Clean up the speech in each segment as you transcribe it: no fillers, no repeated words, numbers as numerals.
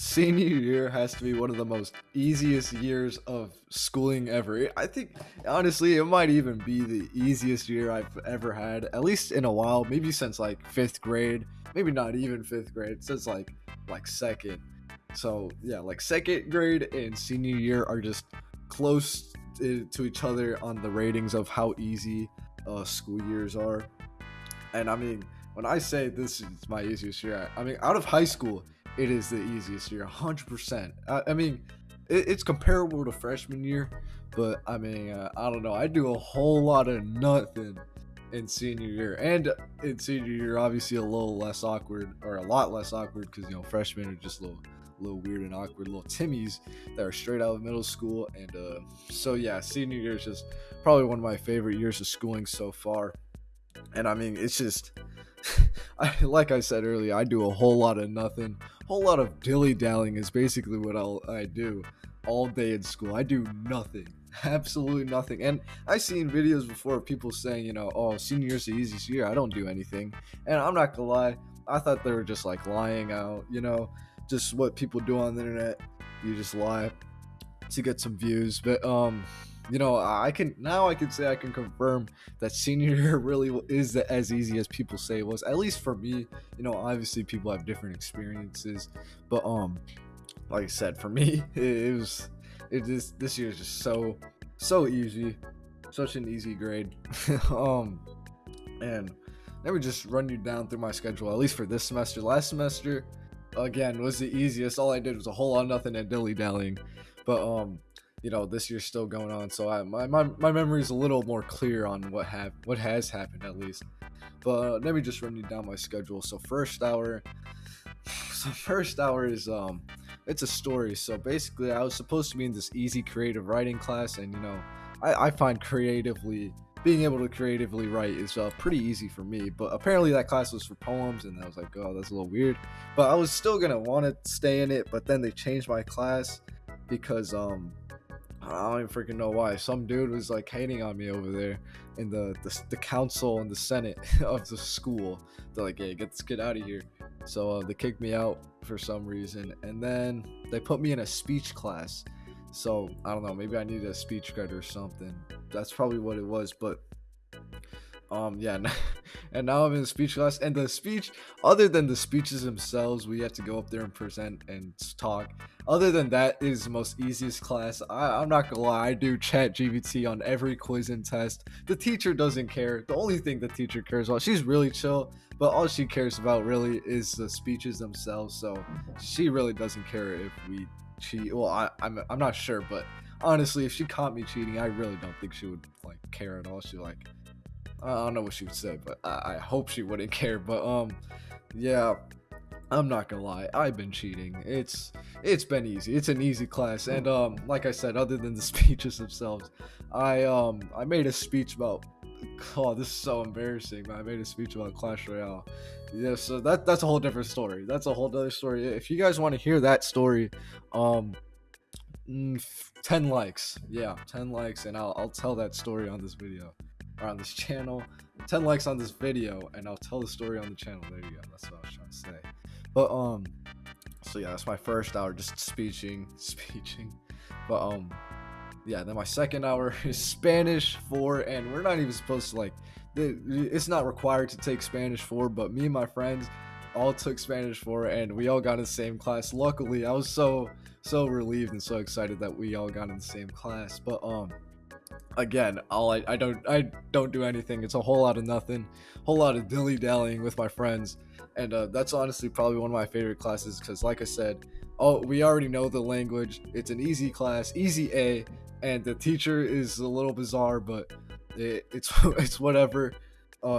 Senior year has to be one of the most easiest years of schooling ever. I think, honestly, it might even be the easiest year I've ever had, at least in a while. Maybe since like fifth grade, maybe not even fifth grade, since like second. So yeah, like second grade and senior year are just close to each other on the ratings of how easy school years are. And I mean, when I say this is my easiest year, I mean, out of high school, it is the easiest year, 100%. I mean, it's comparable to freshman year, but I mean, I don't know. I do a whole lot of nothing in senior year. And in senior year, obviously a little less awkward, or a lot less awkward, because, freshmen are just a little weird and awkward little Timmies that are straight out of middle school. And so, yeah, senior year is just probably one of my favorite years of schooling so far. And I mean, it's just, like I said earlier, I do a whole lot of nothing. Whole lot of dilly dallying is basically what I do all day in school. I do nothing, absolutely nothing. And I've seen videos before of people saying, oh, senior year's the easiest year. I don't do anything. And I'm not gonna lie, I thought they were just like lying out, just what people do on the internet. You just lie to get some views. But I can say I can confirm that senior year really is as easy as people say it was. At least for me, obviously people have different experiences, but like I said, for me, this year is just so easy, such an easy grade. And let me just run you down through my schedule, at least for this semester. Last semester, again, was the easiest. All I did was a whole lot of nothing and dilly dallying, but this year's still going on, so my memory is a little more clear on what has happened, at least. But let me just run you down my schedule. So first hour is it's a story. So basically, I was supposed to be in this easy creative writing class, and I find being able to creatively write is pretty easy for me. But apparently that class was for poems, and I was like, oh, that's a little weird. But I was still gonna want to stay in it, but then they changed my class because I don't even freaking know why. Some dude was like hating on me over there in the council and the senate of the school. They're like, "Hey, get this kid out of here." So they kicked me out for some reason, and then they put me in a speech class. So I don't know, maybe I needed a speech credit or something. That's probably what it was. But yeah, and now I'm in a speech class, and the speech, other than the speeches themselves, we have to go up there and present and talk. Other than that, is the most easiest class. I'm not gonna lie, I do chat GBT on every quiz and test. The teacher doesn't care. The only thing the teacher cares about, she's really chill, but all she cares about really is the speeches themselves. So she really doesn't care if we cheat. Well, I'm not sure, but honestly, if she caught me cheating, I really don't think she would like care at all. She like, I don't know what she would say, but I hope she wouldn't care. But yeah, I'm not gonna lie, I've been cheating. It's been easy. It's an easy class, and like I said, other than the speeches themselves, I made a speech about. Oh, this is so embarrassing, but I made a speech about Clash Royale. Yeah, so that's a whole different story. That's a whole other story. If you guys want to hear that story, um, 10 likes. Yeah, 10 likes, and I'll tell that story on this video. Or on this channel. 10 likes on this video, and I'll tell the story on the channel. There you go. That's what I was trying to say. But so yeah, that's my first hour, just speeching. But yeah, then my second hour is Spanish 4, and we're not even supposed to like. It's not required to take Spanish 4, but me and my friends all took Spanish 4, and we all got in the same class. Luckily, I was so relieved and so excited that we all got in the same class. But again, I don't do anything. It's a whole lot of nothing, whole lot of dilly dallying with my friends, and that's honestly probably one of my favorite classes because, like I said, we already know the language. It's an easy class, easy A, and the teacher is a little bizarre, but it's it's whatever.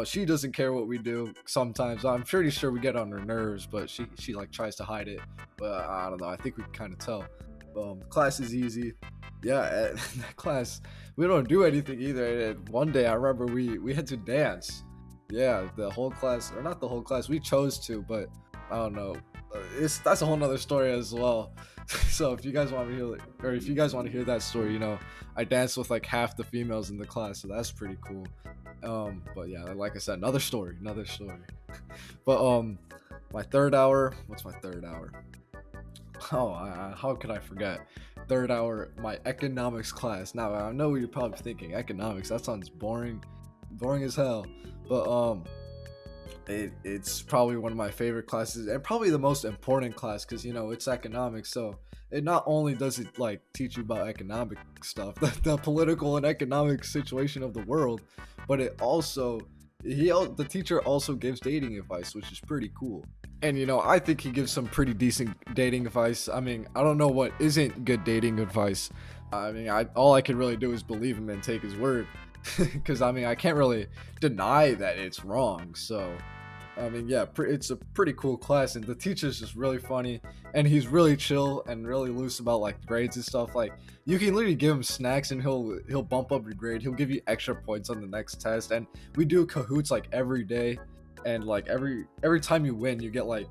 She doesn't care what we do. Sometimes I'm pretty sure we get on her nerves, but she like tries to hide it. But I don't know. I think we can kind of tell. Class is easy. Yeah, at that class we don't do anything either. And one day I remember we had to dance. Yeah, the whole class, or not the whole class, we chose to, but I don't know. That's a whole nother story as well. So if you guys want to hear, or if you guys want to hear that story, I danced with like half the females in the class, so that's pretty cool. But yeah, like I said, another story. But my third hour. What's my third hour? Oh, how could I forget? Third hour, my economics class. Now I know what you're probably thinking. Economics, that sounds boring, boring as hell. But it's probably one of my favorite classes and probably the most important class because it's economics. So it not only does it like teach you about economic stuff, the political and economic situation of the world, but it also the teacher also gives dating advice, which is pretty cool. And I think he gives some pretty decent dating advice. I mean, I don't know what isn't good dating advice. I mean, all I can really do is believe him and take his word, because I mean, I can't really deny that it's wrong. So, I mean, yeah, it's a pretty cool class, and the teacher's just really funny, and he's really chill and really loose about like grades and stuff. Like, you can literally give him snacks, and he'll bump up your grade. He'll give you extra points on the next test, and we do Kahoots like every day, and like every time you win, you get like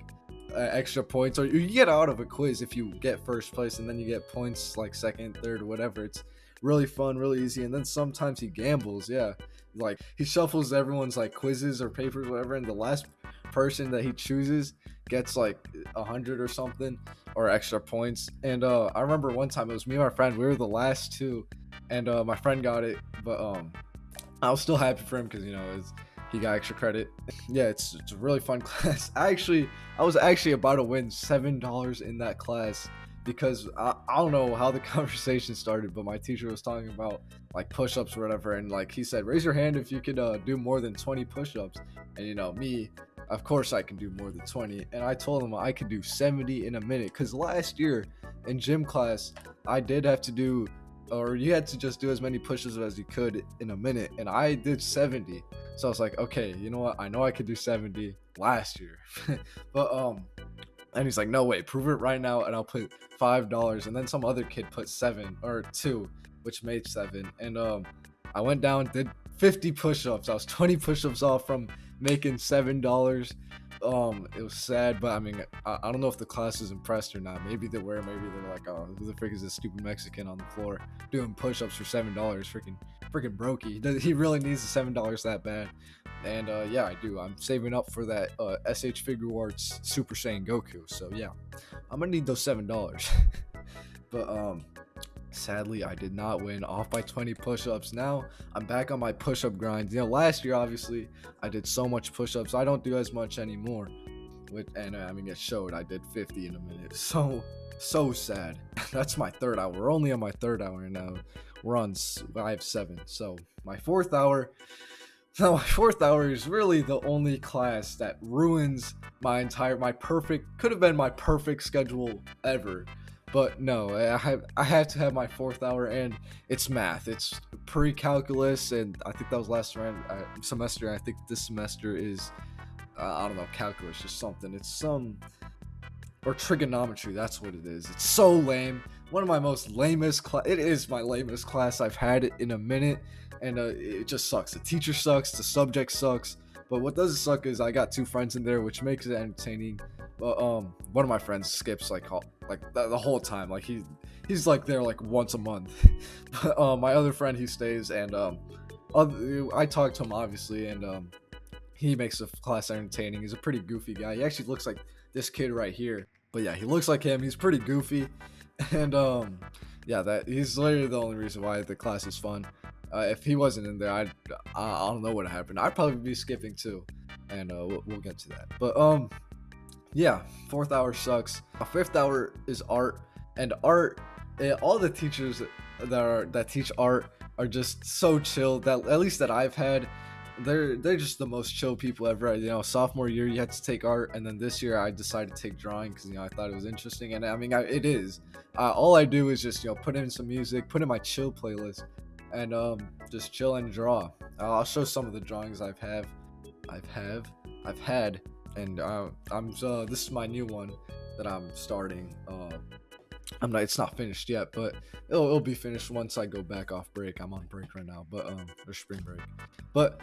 extra points, or you get out of a quiz if you get first place, and then you get points like second, third, whatever. It's really fun, really easy. And then sometimes he gambles, yeah, like he shuffles everyone's like quizzes or papers, whatever, and the last person that he chooses gets like 100 or something, or extra points. And I remember one time it was me and my friend, we were the last two, and my friend got it, but I was still happy for him because he got extra credit. Yeah, it's a really fun class. I was actually about to win $7 in that class because I don't know how the conversation started, but my teacher was talking about like push-ups or whatever, and like he said, raise your hand if you could do more than 20 push-ups. And me, of course I can do more than 20, and I told him I could do 70 in a minute, because last year in gym class I did have to do, or you had to just do as many push-ups as you could in a minute, and I did 70. So I was like, okay, you know what, I know I could do 70 last year. But and he's like, no way, prove it right now and I'll put $5. And then some other kid put 7 or 2, which made 7. And I went down, did 50 push-ups. I was 20 push-ups off from making $7. It was sad, but I mean, I don't know if the class is impressed or not. Maybe they were, maybe they're like, oh, who the frick is this stupid Mexican on the floor doing push-ups for $7? Freaking brokey. He really needs the $7 that bad. And yeah, I do. I'm saving up for that SH Figure Arts Super Saiyan Goku. So yeah, I'm gonna need those $7. But sadly, I did not win, off by 20 push-ups. Now I'm back on my push-up grind. Last year, obviously, I did so much push-ups. I don't do as much anymore. And I mean, it showed. I did 50 in a minute. So sad. That's my third hour. We're only on my third hour now. I have 7. So my fourth hour. Now, my fourth hour is really the only class that ruins could have been my perfect schedule ever. But no, I have to have my fourth hour, and it's math. It's pre-calculus, and I think that was last semester. I think this semester is, I don't know, calculus or something. It's or trigonometry, that's what it is. It's so lame. One of my most lamest it is my lamest class I've had in a minute, and it just sucks. The teacher sucks, the subject sucks, but what doesn't suck is I got 2 friends in there, which makes it entertaining. But one of my friends skips like the whole time. Like he's like there like once a month. But my other friend, he stays, and I talk to him obviously, and he makes the class entertaining. He's a pretty goofy guy. He actually looks like this kid right here. But yeah, he looks like him. He's pretty goofy, and yeah, that he's literally the only reason why the class is fun. If he wasn't in there, I don't know what happened. I'd probably be skipping too, and we'll get to that. But yeah, fourth hour sucks. My fifth hour is art, and art. All the teachers that teach art are just so chill. That at least that I've had. They're just the most chill people ever. Sophomore year you had to take art, and then this year I decided to take drawing because I thought it was interesting, and I mean it is. All I do is just put in some music, put in my chill playlist, and just chill and draw. I'll show some of the drawings I've had, and this is my new one that I'm starting. It's not finished yet, but it'll be finished once I go back off break. I'm on break right now, but or spring break. But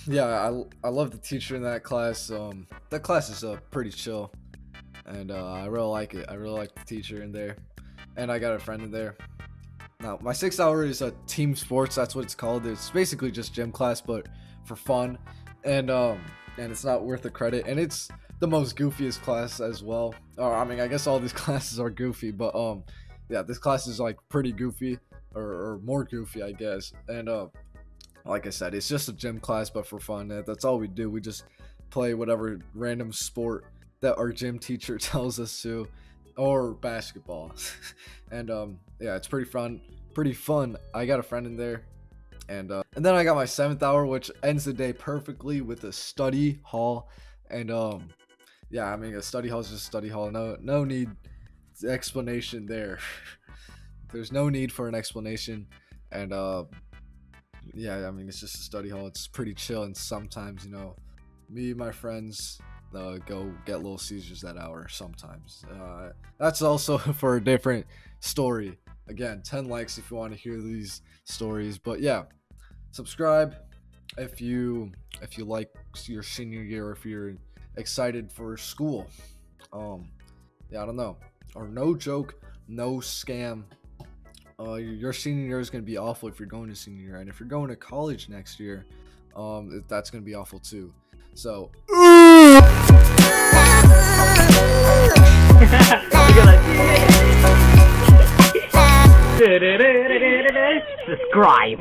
yeah, I love the teacher in that class. That class is pretty chill, and I really like it. I really like the teacher in there, and I got a friend in there. Now my 6th hour is a team sports. That's what it's called. It's basically just gym class, but for fun, and it's not worth the credit, and it's the most goofiest class as well. Or I mean, I guess all these classes are goofy, but yeah, this class is like pretty goofy, or more goofy, I guess. And like I said, it's just a gym class, but for fun. That's all we do. We just play whatever random sport that our gym teacher tells us to, or basketball. And yeah, it's pretty fun. Pretty fun. I got a friend in there, and then I got my 7th hour, which ends the day perfectly with a study hall. And yeah, I mean, a study hall is just a study hall. No need explanation there. There's no need for an explanation. And yeah, I mean, it's just a study hall. It's pretty chill, and sometimes, you know, me and my friends go get Little Caesars that hour sometimes. That's also for a different story. Again, 10 likes if you want to hear these stories. But yeah, subscribe if you like your senior year, or if you're excited for school. Yeah, I don't know. Or no joke, no scam. Your senior year is going to be awful if you're going to senior year, and if you're going to college next year, that's going to be awful too. So Subscribe.